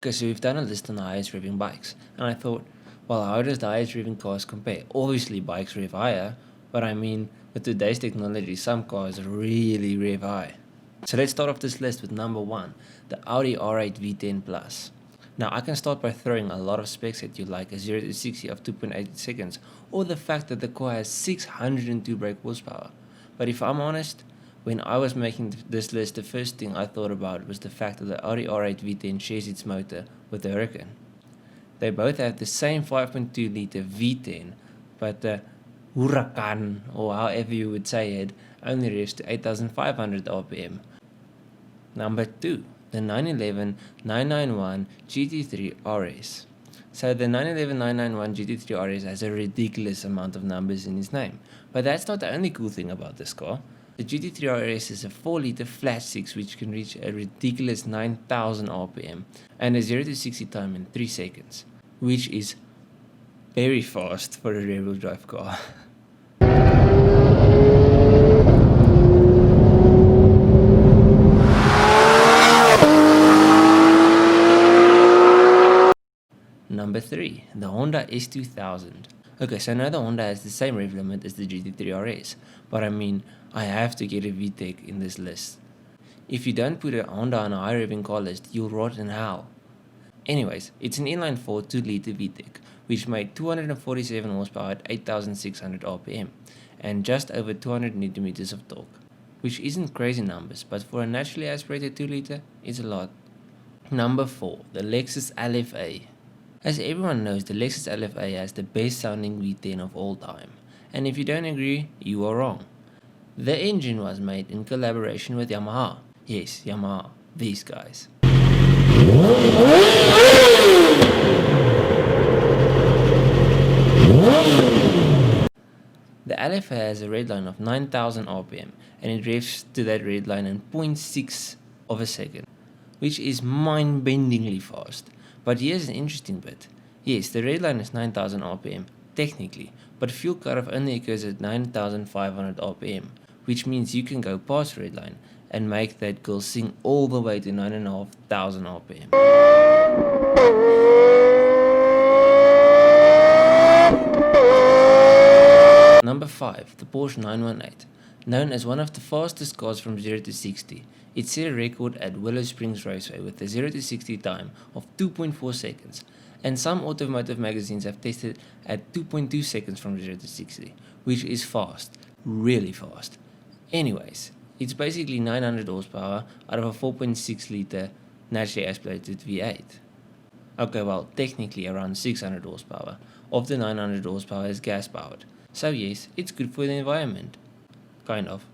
Okay, so we've done a list on the highest revving bikes, and I thought, well, how does the highest revving cars compare? Obviously, bikes rev higher, but I mean, with today's technology, some cars really rev high. So let's start off this list with number 1, the Audi R8 V10 Plus. Now, I can start by throwing a lot of specs at you, like a 0 to 60 of 2.8 seconds, or the fact that the car has 602 brake horsepower. But if I'm honest, when I was making this list, the first thing I thought about was the fact that the Audi R8 V10 shares its motor with the Hurricane. They both have the same 5.2 litre V10, but the Huracan, or however you would say it, only revs to 8,500 RPM. Number 2, the 911 991 GT3 RS. So the 911 991 GT3 RS has a ridiculous amount of numbers in its name, but that's not the only cool thing about this car. The GT3 RS is a 4-litre flat 6 which can reach a ridiculous 9,000 RPM and a 0 to 60 time in 3 seconds, which is very fast for a rear-wheel drive car. Number 3, the Honda S2000. Okay, so now the Honda has the same rev limit as the GT3 RS, but I mean, I have to get a VTEC in this list. If you don't put a Honda on a high revving car list, you'll rot in hell. Anyways, it's an inline 4 2-litre VTEC, which made 247 horsepower at 8,600 RPM, and just over 200 Nm of torque, which isn't crazy numbers, but for a naturally aspirated 2-litre, it's a lot. Number 4, the Lexus LFA. As everyone knows, the Lexus LFA has the best sounding V10 of all time, and if you don't agree, you are wrong. The engine was made in collaboration with Yamaha. Yes, Yamaha, these guys. The LFA has a redline of 9,000 RPM, and it revs to that redline in 0.6 of a second, which is mind-bendingly fast. But here's an interesting bit. Yes, the redline is 9,000 RPM, technically, but fuel cutoff only occurs at 9,500 RPM, which means you can go past redline and make that girl sing all the way to 9,500 RPM. Number 5, the Porsche 918. Known as one of the fastest cars from 0 to 60, it set a record at Willow Springs Raceway with a 0 to 60 time of 2.4 seconds, and some automotive magazines have tested at 2.2 seconds from 0 to 60, which is fast, really fast. Anyways, it's basically 900 horsepower out of a 4.6 litre naturally aspirated V8. Okay, well, technically around 600 horsepower. Of the 900 horsepower is gas powered, so yes, it's good for the environment. Kind of.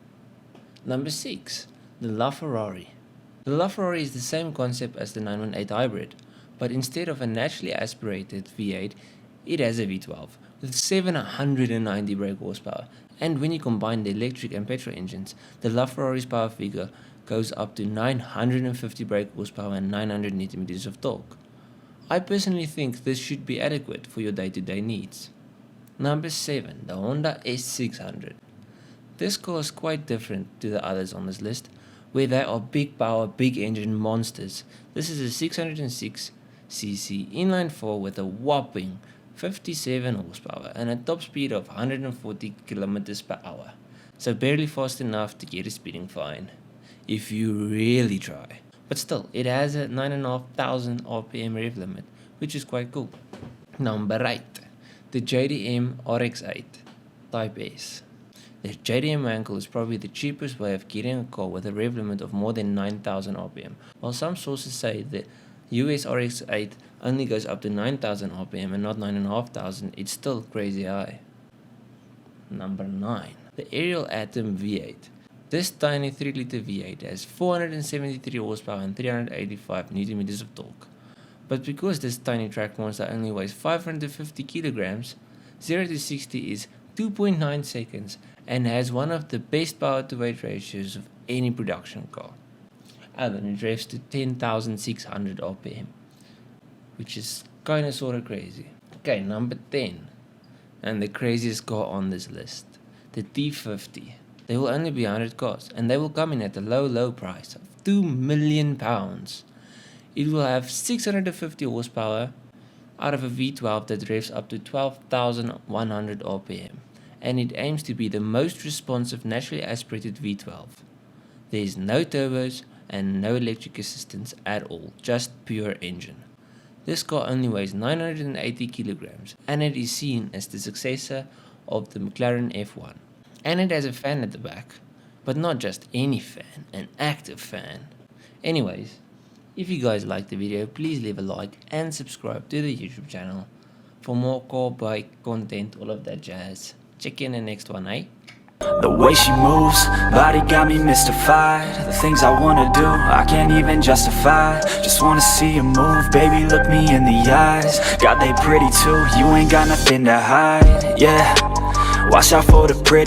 Number 6, the LaFerrari. The LaFerrari is the same concept as the 918 hybrid, but instead of a naturally aspirated V8, it has a V12 with 790 brake horsepower, and when you combine the electric and petrol engines, the LaFerrari's power figure goes up to 950 brake horsepower and 900 Nm of torque. I personally think this should be adequate for your day-to-day needs. Number 7, the Honda S600. This car is quite different to the others on this list, where they are big power, big engine monsters. This is a 606cc inline 4 with a whopping 57 horsepower and a top speed of 140 km per hour. So barely fast enough to get a speeding fine, if you really try. But still, it has a 9,500 RPM rev limit, which is quite cool. Number 8, the JDM RX-8 Type S. The JDM Wankel is probably the cheapest way of getting a car with a rev limit of more than 9,000 RPM. While some sources say the US RX-8 only goes up to 9,000 RPM and not 9,500, it's still crazy high. Number 9, the Ariel Atom V8. This tiny 3-litre V8 has 473 horsepower and 385 Nm of torque. But because this tiny track monster only weighs 550 kilograms, 0 to 60 is 2.9 seconds and has one of the best power to weight ratios of any production car. And then it revs to 10,600 RPM, which is kinda sorta crazy. Okay, number 10, and the craziest car on this list, the T50. There will only be 100 cars, and they will come in at a low price of £2 million. It will have 650 horsepower out of a V12 that revs up to 12,100 RPM, and it aims to be the most responsive naturally aspirated V12. There is no turbos and no electric assistance at all, just pure engine. This car only weighs 980 kilograms, and it is seen as the successor of the McLaren F1. And it has a fan at the back, but not just any fan, an active fan. Anyways, if you guys liked the video, please leave a like and subscribe to the YouTube channel for more car bike content, all of that jazz. Check you in the next one, eh? The way she moves, body got me mystified. The things I wanna do, I can't even justify. Just wanna see you move, baby, look me in the eyes. God, they pretty too, you ain't got nothing to hide, yeah. Watch out for the pretty